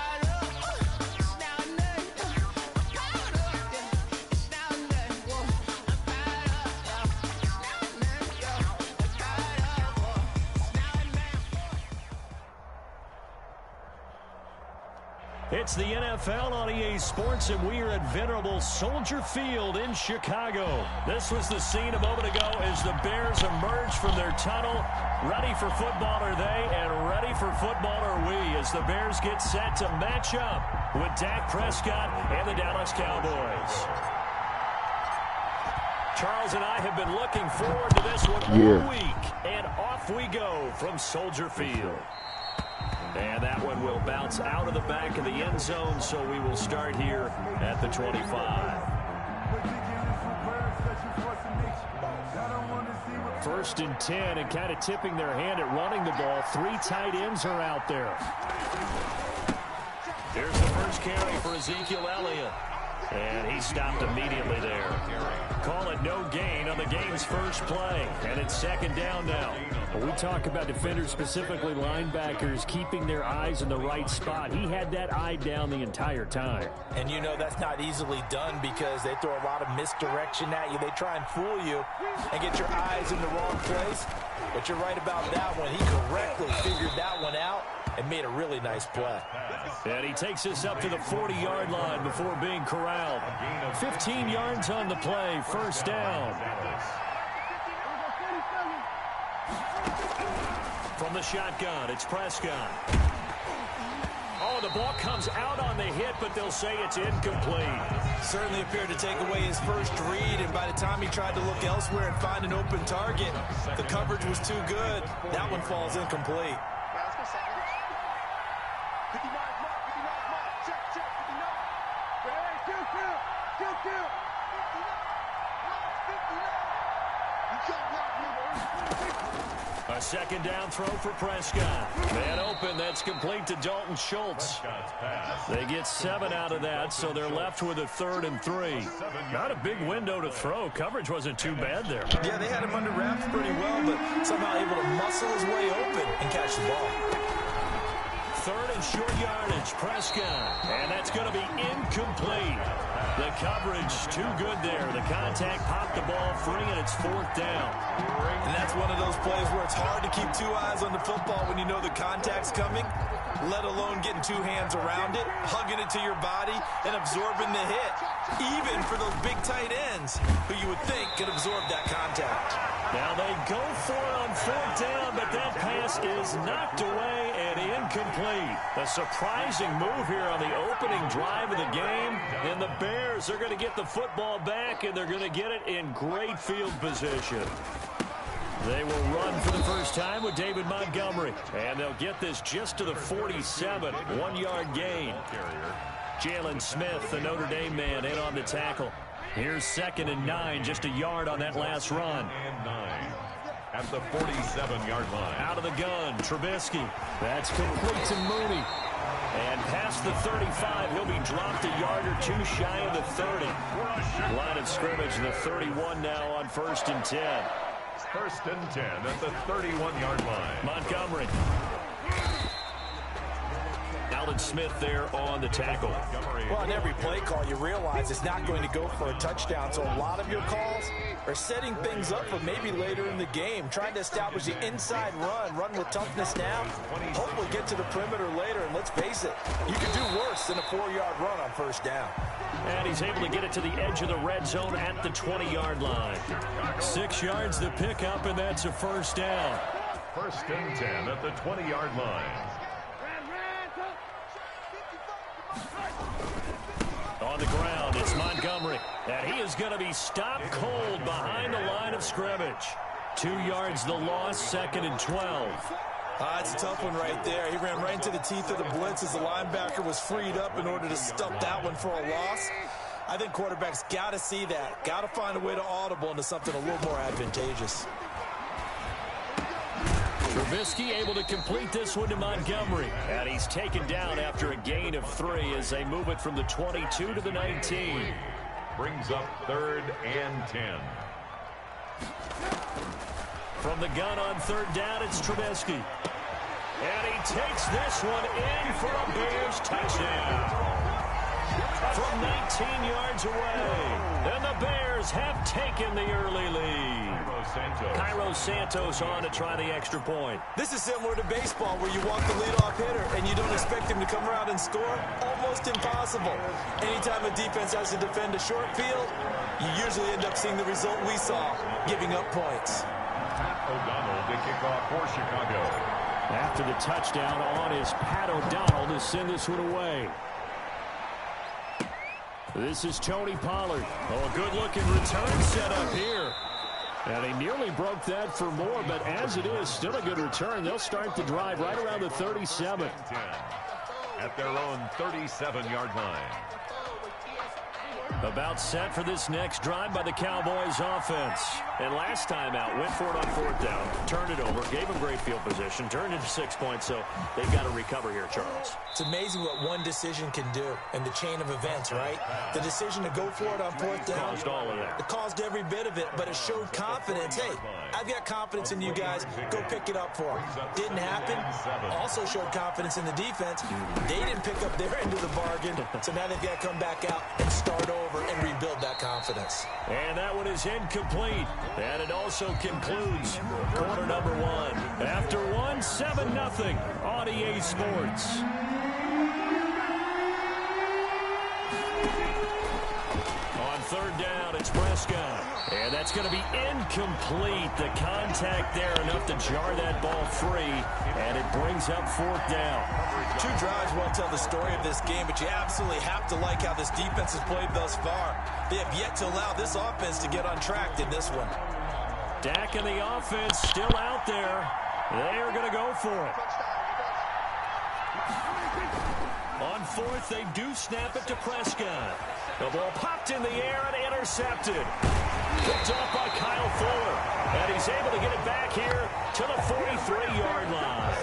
[SPEAKER 3] It's the NFL on EA Sports, and we are at venerable Soldier Field in Chicago. This was the scene a moment ago as the Bears emerged from their tunnel. Ready for football are they, and ready for football are we, as the Bears get set to match up with Dak Prescott and the Dallas Cowboys. Charles and I have been looking forward to this one all week, and off we go from Soldier Field. And that one will bounce out of the back of the end zone, so we will start here at the 25. First and 10, and kind of tipping their hand at running the ball. 3 tight ends are out there. Here's the first carry for Ezekiel Elliott. And he stopped immediately there. Call it no gain on the game's first play. And it's second down now.
[SPEAKER 7] When we talk about defenders, specifically linebackers, keeping their eyes in the right spot, he had that eye down the entire time.
[SPEAKER 5] And you know that's not easily done because they throw a lot of misdirection at you. They try and fool you and get your eyes in the wrong place. But you're right about that one. He correctly figured that one out and made a really nice play.
[SPEAKER 3] And he takes us up to the 40-yard line before being corralled. 15 yards on the play, first down. From the shotgun, it's Prescott. Oh, the ball comes out on the hit, but they'll say it's incomplete.
[SPEAKER 5] Certainly appeared to take away his first read, and by the time he tried to look elsewhere and find an open target, the coverage was too good. That one falls incomplete.
[SPEAKER 3] A second down throw for Prescott. Man open, that's complete to Dalton Schultz. They get 7 out of that, so they're left with a 3rd and 3. Not a big window to throw. Coverage wasn't too bad there.
[SPEAKER 5] Yeah, they had him under wraps pretty well, but somehow able to muscle his way open and catch the ball.
[SPEAKER 3] 3rd and short yardage, Prescott. And that's going to be incomplete. The coverage too good there. The contact popped the ball free, and it's 4th down.
[SPEAKER 5] And that's one of those plays where it's hard to keep 2 eyes on the football when you know the contact's coming, let alone getting 2 hands around it, hugging it to your body, and absorbing the hit. Even for those big tight ends who you would think could absorb that contact.
[SPEAKER 3] Now they go for it on 4th down, but that pass is knocked away and incomplete. A surprising move here on the opening drive of the game. And the Bears are going to get the football back, and they're going to get it in great field position. They will run for the first time with David Montgomery. And they'll get this just to the 47. 1-yard gain. Jalen Smith, the Notre Dame man, in on the tackle. Here's 2nd and 9, just a yard on that last run.
[SPEAKER 4] And 9 at the 47-yard line.
[SPEAKER 3] Out of the gun, Trubisky. That's complete to Mooney. And past the 35, he'll be dropped a yard or 2 shy of the 30. Line of scrimmage, the 31 now on 1st and 10.
[SPEAKER 4] 1st and 10 at the 31-yard line.
[SPEAKER 3] Montgomery. Now Aldon Smith there on the tackle.
[SPEAKER 5] Well, on every play call, you realize it's not going to go for a touchdown. So a lot of your calls are setting things up for maybe later in the game, trying to establish the inside run with toughness now, hopefully get to the perimeter later. And let's face it, you can do worse than a 4-yard run on first down.
[SPEAKER 3] And he's able to get it to the edge of the red zone at the 20-yard line. 6 yards the pickup, and that's a first down.
[SPEAKER 4] First and 10 at the 20-yard line.
[SPEAKER 3] On the ground, it's Montgomery. And he is going to be stopped cold behind the line of scrimmage. 2 yards the loss, 2nd and 12.
[SPEAKER 9] It's a tough one right there. He ran right into the teeth of the blitz as the linebacker was freed up in order to stop that one for a loss. I think quarterbacks got to see that. Got to find a way to audible into something a little more advantageous.
[SPEAKER 3] Trubisky able to complete this one to Montgomery. And he's taken down after a gain of 3 as they move it from the 22 to the 19.
[SPEAKER 4] Brings up 3rd and 10.
[SPEAKER 3] From the gun on 3rd down, it's Trubisky. And he takes this one in for a Bears touchdown. From 19 yards away. And the Bears have taken the early lead. Cairo Santos on to try the extra point.
[SPEAKER 9] This is similar to baseball where you walk the leadoff hitter and you don't expect him to come around and score. Almost impossible. Anytime a defense has to defend a short field, you usually end up seeing the result we saw, giving up points.
[SPEAKER 4] Pat O'Donnell to kick off for Chicago.
[SPEAKER 7] After the touchdown on is Pat O'Donnell to send this one away. This is Tony Pollard.
[SPEAKER 3] Oh, a good-looking return set up here.
[SPEAKER 7] And he nearly broke that for more, but as it is, still a good return. They'll start the drive right around the 37.
[SPEAKER 4] At their own 37-yard line.
[SPEAKER 3] About set for this next drive by the Cowboys offense. And last time out, went for it on 4th down, turned it over, gave them great field position, turned into 6 points, so they've got to recover here, Charles.
[SPEAKER 5] It's amazing what one decision can do in the chain of events, right? The decision to go for it on 4th down.
[SPEAKER 3] Caused all of that.
[SPEAKER 5] It caused every bit of it, but it showed confidence. Hey, I've got confidence in you guys. Go pick it up for them. Didn't happen. Also showed confidence in the defense. They didn't pick up their end of the bargain, so now they've got to come back out and start over and rebuild that confidence.
[SPEAKER 3] And that one is incomplete. And it also concludes quarter number 1. After 1, 7-0 on EA Sports. On 3rd down, it's Prescott. And that's going to be incomplete. The contact there enough to jar that ball free. And it brings up 4th down.
[SPEAKER 9] 2 drives won't tell the story of this game, but you absolutely have to like how this defense has played thus far. They have yet to allow this offense to get on track in this one.
[SPEAKER 3] Dak and the offense still out there. They are going to go for it. On 4th, they do snap it to Prescott. The ball popped in the air and intercepted. Picked off by Kyle Fuller. And he's able to get it back here to the 43-yard line.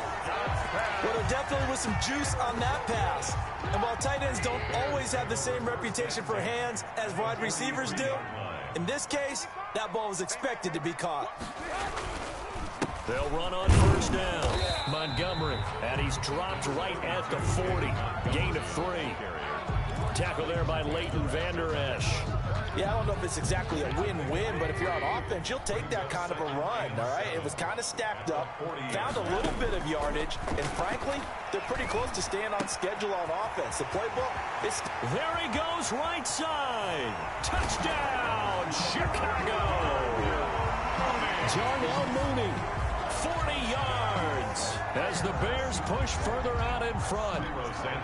[SPEAKER 9] Well, there definitely was some juice on that pass. And while tight ends don't always have the same reputation for hands as wide receivers do, in this case, that ball was expected to be caught.
[SPEAKER 3] They'll run on 1st down. Montgomery, and he's dropped right at the 40. Gain of 3. Tackle there by Leighton Vander Esch.
[SPEAKER 5] Yeah, I don't know if it's exactly a win-win, but if you're on offense, you'll take that kind of a run, all right? It was kind of stacked up, found a little bit of yardage, and frankly, they're pretty close to staying on schedule on offense. The playbook is...
[SPEAKER 3] There he goes, right side. Touchdown, Chicago. Darnell Mooney, 40 yards. As the Bears push further out in front.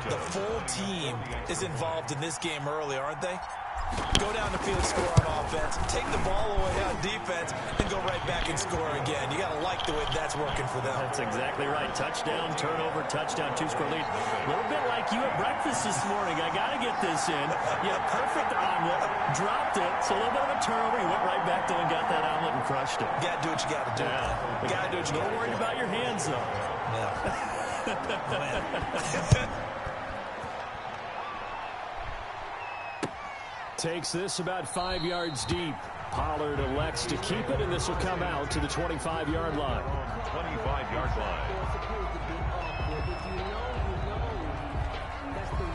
[SPEAKER 9] The full team is involved in this game early, aren't they? Go down the field, score on offense, take the ball away on defense, and go right back and score again. You got to like the way that's working for them.
[SPEAKER 3] That's exactly right. Touchdown, turnover, touchdown, 2-score lead. A little bit like you at breakfast this morning. I got to get this in. Yeah, perfect omelet. Dropped it. So a little bit of a turnover. You went right back there and got that omelet and crushed it.
[SPEAKER 9] Got to do what you got to do.
[SPEAKER 3] Yeah.
[SPEAKER 9] Got to do what you got to do.
[SPEAKER 3] Don't worry about your hands, though.
[SPEAKER 9] Yeah.
[SPEAKER 7] Takes this about 5 yards deep. Pollard elects to keep it, and this will come out to the 25-yard line.
[SPEAKER 4] 25-yard line.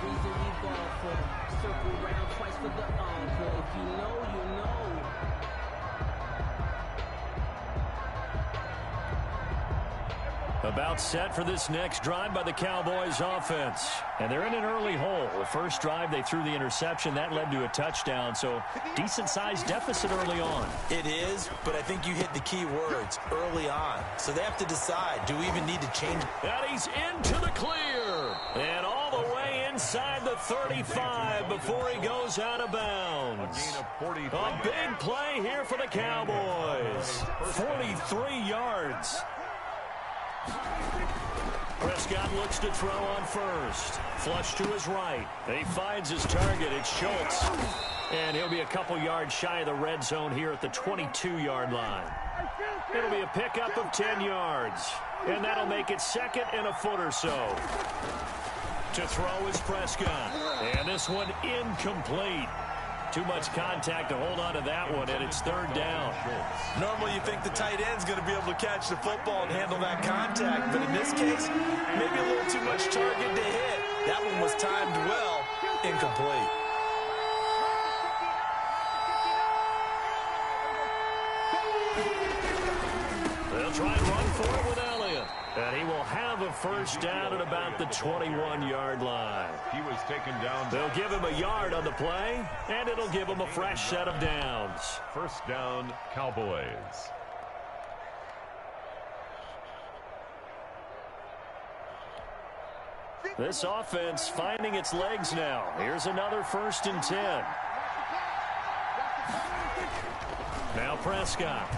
[SPEAKER 10] reason we ball for. Circle round twice for the encore. If you know, you know.
[SPEAKER 3] About set for this next drive by the Cowboys offense. And they're in an early hole. The first drive, they threw the interception. That led to a touchdown, so decent-sized deficit early on.
[SPEAKER 9] It is, but I think you hit the key words, early on. So they have to decide, do we even need to change?
[SPEAKER 3] And he's into the clear. And all the way inside the 35 before he goes out of bounds. A big play here for the Cowboys. 43 yards. Prescott looks to throw on first. Flush to his right. He finds his target. It's Schultz. And he'll be a couple yards shy of the red zone here at the 22-yard line. It'll be a pickup of 10 yards. And that'll make it second and a foot or so. To throw is Prescott. And this one incomplete. Too much contact to hold on to that one, and it's third down.
[SPEAKER 9] Normally you think the tight end's going to be able to catch the football and handle that contact, but in this case, maybe a little too much target to hit. That one was timed well, incomplete.
[SPEAKER 3] They'll try and run for it with Elliott. And he will have a first down at about the 21-yard line.
[SPEAKER 4] He was taken down.
[SPEAKER 3] They'll give him a yard on the play, and it'll give him a fresh set of downs.
[SPEAKER 4] First down, Cowboys.
[SPEAKER 3] This offense finding its legs now. Here's another 1st and 10. Now Prescott.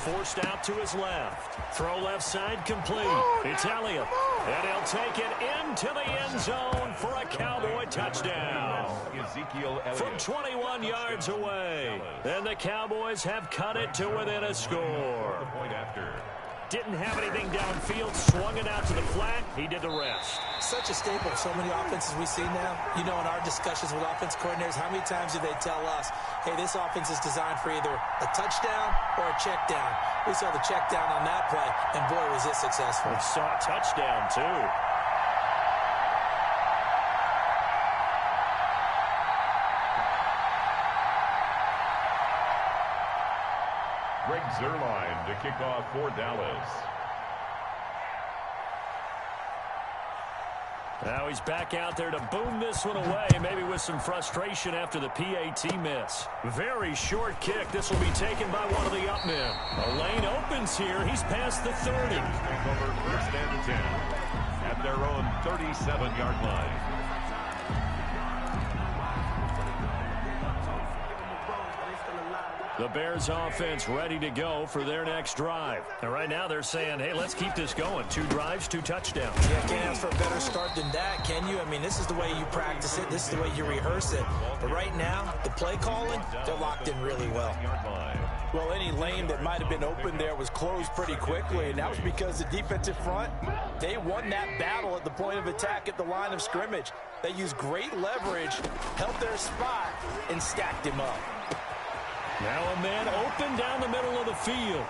[SPEAKER 3] Forced out to his left. Throw left side complete. It's Elliott. And he'll take it into the end zone for a Cowboy touchdown.
[SPEAKER 4] Ezekiel Elliott.
[SPEAKER 3] From 21 yards away. And the Cowboys have cut it to within a score.
[SPEAKER 4] Point after.
[SPEAKER 3] Didn't have anything downfield. Swung it out to the flat. He did the rest.
[SPEAKER 5] Such a staple of so many offenses we see now. You know, in our discussions with offense coordinators, how many times do they tell us, hey, this offense is designed for either a touchdown or a check down. We saw the check down on that play, and boy, was it successful.
[SPEAKER 3] We saw a touchdown, too.
[SPEAKER 4] Greg Zuerlein to kick off for Dallas.
[SPEAKER 3] Now he's back out there to boom this one away, maybe with some frustration after the PAT miss. Very short kick. This will be taken by one of the up men. A lane opens here. He's past the 30.
[SPEAKER 4] Take over 1st and 10 at their own 37-yard line.
[SPEAKER 3] The Bears offense ready to go for their next drive. And right now they're saying, hey, let's keep this going. 2 drives, 2 touchdowns.
[SPEAKER 5] Yeah, can't ask for a better start than that, can you? I mean, this is the way you practice it. This is the way you rehearse it. But right now, the play calling, they're locked in really well.
[SPEAKER 9] Well, any lane that might have been open there was closed pretty quickly, and that was because the defensive front, they won that battle at the point of attack at the line of scrimmage. They used great leverage, held their spot, and stacked him up.
[SPEAKER 3] Now a man open down the middle of the field.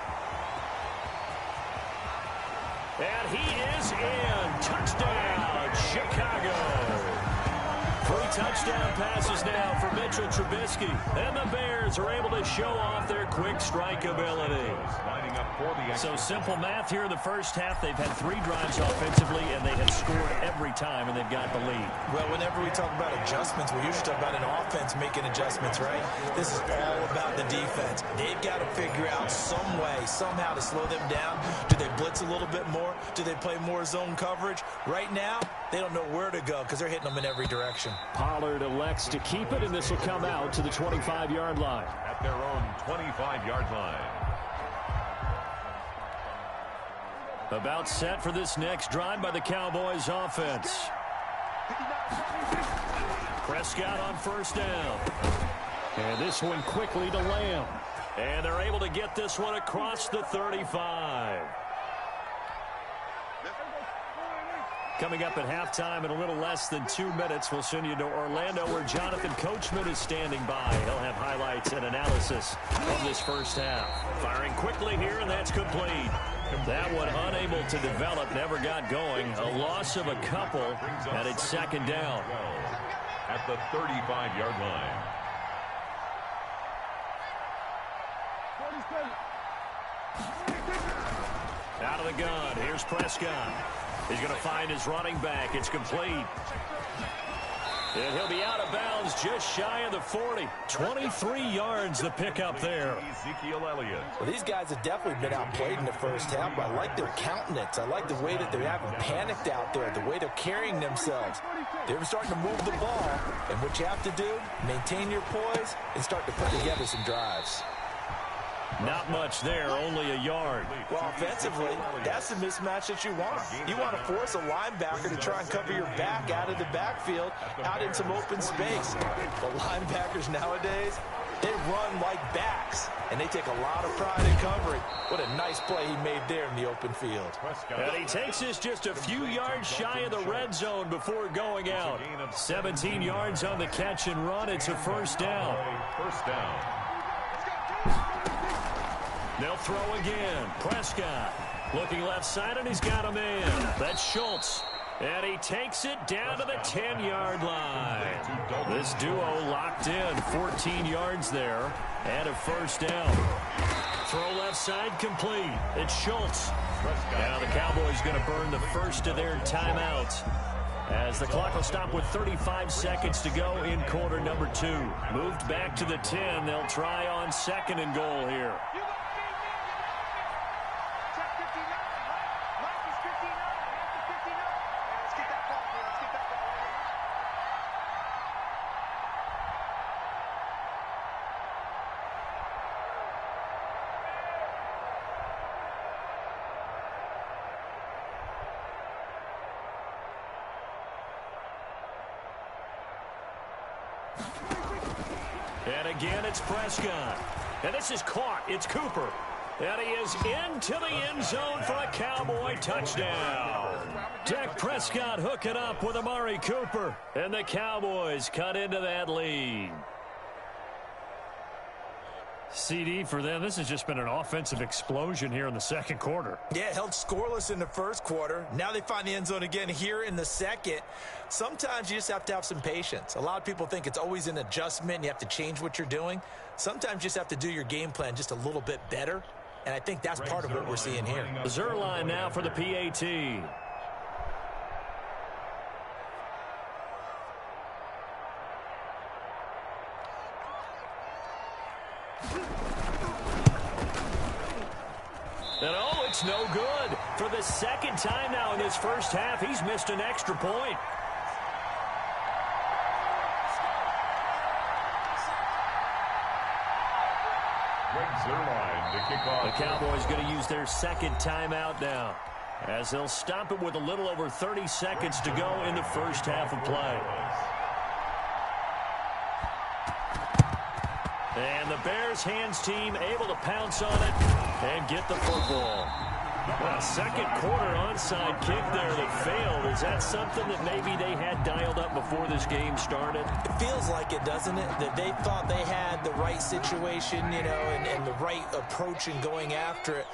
[SPEAKER 3] And he is in. Touchdown, Chicago. 3 touchdown passes now for Mitchell Trubisky. And the Bears are able to show off their quick strike ability. So simple math here in the first half. They've had 3 drives offensively, and they have scored every time, and they've got the lead.
[SPEAKER 5] Well, whenever we talk about adjustments, we usually talk about an offense making adjustments, right? This is all about the defense. They've got to figure out some way, somehow to slow them down. Do they blitz a little bit more? Do they play more zone coverage? Right now, they don't know where to go because they're hitting them in every direction.
[SPEAKER 7] Pollard elects to keep it, and this will come out to the 25-yard line.
[SPEAKER 4] At their own 25-yard line.
[SPEAKER 3] About set for this next drive by the Cowboys offense. Prescott on 1st down.
[SPEAKER 7] And this one quickly to Lamb.
[SPEAKER 3] And they're able to get this one across the 35. Coming up at halftime in a little less than 2 minutes, we'll send you to Orlando where Jonathan Coachman is standing by. He'll have highlights and analysis of this first half. Firing quickly here, and that's complete. That one unable to develop, never got going. A loss of a couple, and it's second down.
[SPEAKER 4] At the 35-yard line.
[SPEAKER 3] Out of the gun. Here's Prescott. He's going to find his running back. It's complete. And he'll be out of bounds just shy of the 40. 23 yards the pickup there.
[SPEAKER 4] Ezekiel Elliott.
[SPEAKER 5] Well, these guys have definitely been outplayed in the first half, but I like their countenance. I like the way that they haven't panicked out there, the way they're carrying themselves. They're starting to move the ball, and what you have to do, maintain your poise and start to put together some drives.
[SPEAKER 3] Not much there, only a yard.
[SPEAKER 5] Well, offensively, that's the mismatch that you want. You want to force a linebacker to try and cover your back out of the backfield, out in some open space. The linebackers nowadays, they run like backs, and they take a lot of pride in covering. What a nice play he made there in the open field.
[SPEAKER 3] And he takes this just a few yards shy of the red zone before going out. 17 yards on the catch and run. It's a first down.
[SPEAKER 4] First down.
[SPEAKER 3] They'll throw again. Prescott looking left side, and he's got a man. That's Schultz. And he takes it down to the 10-yard line. This duo locked in. 14 yards there and a first down. Throw left side complete. It's Schultz. Now the Cowboys going to burn the first of their timeouts, as the clock will stop with 35 seconds to go in quarter number 2. Moved back to the 10. They'll try on second and goal here. And again, it's Prescott. And this is caught. It's Cooper. And he is into the end zone for a Cowboy touchdown. Dak Prescott hooking up with Amari Cooper. And the Cowboys cut into that lead. CD for them, this has just been an offensive explosion here in the second quarter.
[SPEAKER 5] Yeah, held scoreless in the first quarter. Now they find the end zone again here in the second. Sometimes you just have to have some patience. A lot of people think it's always an adjustment and you have to change what you're doing. Sometimes you just have to do your game plan just a little bit better, and I think that's part of what we're seeing here.
[SPEAKER 3] Zuerlein now for the PAT. And oh, it's no good. For the second time now in this first half, he's missed an extra point.
[SPEAKER 4] Zuerlein to kick off.
[SPEAKER 3] The Cowboys going to use their second timeout now, as they'll stop it with a little over 30 seconds to go in the first half of play. And the Bears hands team able to pounce on it and get the football. A second quarter onside kick there that failed. Is that something that maybe they had dialed up before this game started?
[SPEAKER 5] It feels like it, doesn't it? That they thought they had the right situation, you know, and the right approach in going after it.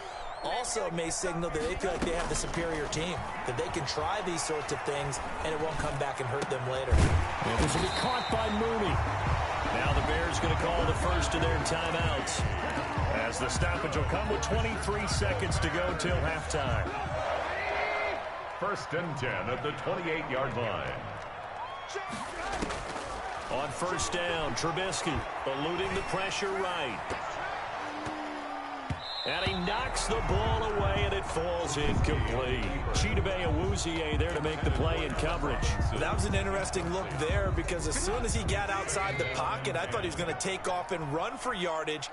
[SPEAKER 5] Also may signal that they feel like they have the superior team, that they can try these sorts of things and it won't come back and hurt them later.
[SPEAKER 3] And this will be caught by Mooney. Now the Bears going to call the first of their timeouts, as the stoppage will come with 23 seconds to go till halftime.
[SPEAKER 4] First and 10 at the 28-yard line.
[SPEAKER 3] On first down, Trubisky eluding the pressure right. And he knocks the ball away, and it falls incomplete. Chidobe Awuzie there to make the play in coverage.
[SPEAKER 5] That was an interesting look there, because as soon as he got outside the pocket, I thought he was going to take off and run for yardage.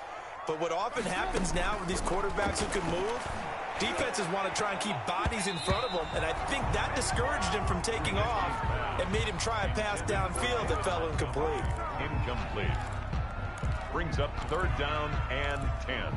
[SPEAKER 5] But what often happens now with these quarterbacks who can move, defenses want to try and keep bodies in front of them, and I think that discouraged him from taking off and made him try a pass downfield that fell incomplete.
[SPEAKER 4] Incomplete. Brings up third down and 10.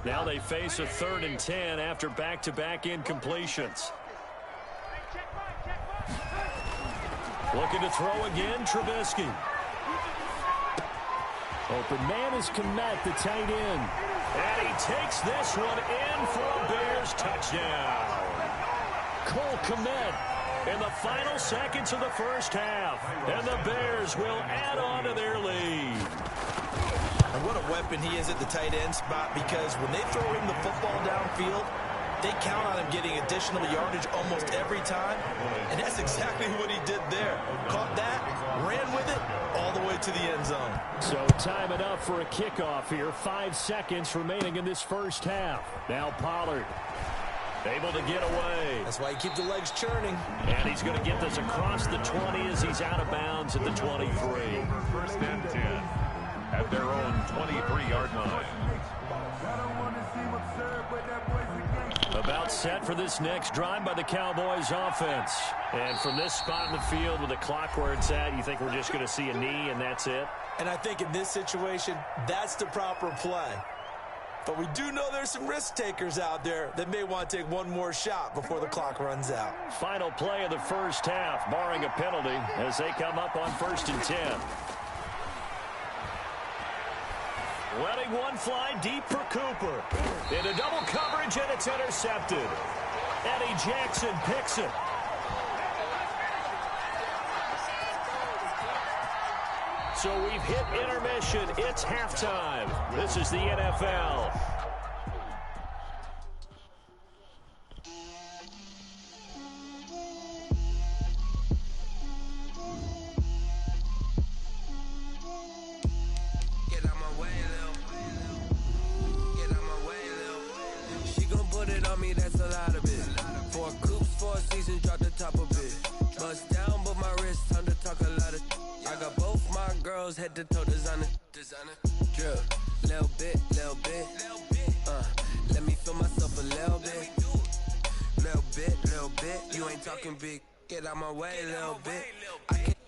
[SPEAKER 3] Now they face a 3rd and 10 after back-to-back incompletions. Looking to throw again, Trubisky.
[SPEAKER 7] Open man is Kmet, the tight end.
[SPEAKER 3] And he takes this one in for a Bears touchdown. Cole Kmet in the final seconds of the first half. And the Bears will add on to their lead.
[SPEAKER 9] And what a weapon he is at the tight end spot, because when they throw him the football downfield, they count on him getting additional yardage almost every time. And that's exactly what he did there. Caught that, ran with it, all the way to the end zone.
[SPEAKER 7] So time enough for a kickoff here. 5 seconds remaining in this first half. Now Pollard able to get away.
[SPEAKER 9] That's why you keep the legs churning.
[SPEAKER 3] And he's going to get this across the 20 as he's out of bounds at the 23.
[SPEAKER 4] First and 10 at their own 23-yard line.
[SPEAKER 3] About set for this next drive by the Cowboys offense. And from this spot in the field with the clock where it's at, you think we're just going to see a knee and that's it?
[SPEAKER 9] And I think in this situation, that's the proper play. But we do know there's some risk takers out there that may want to take one more shot before the clock runs out.
[SPEAKER 3] Final play of the first half, barring a penalty, as they come up on 1st and 10. Letting one fly deep for Cooper. Into double coverage, and it's intercepted. Eddie Jackson picks it. So we've hit intermission. It's halftime. This is the NFL.
[SPEAKER 11] Head to toe designer, drip, little bit, let me feel myself a little bit, you ain't talking big, get out my way, little bit, I can't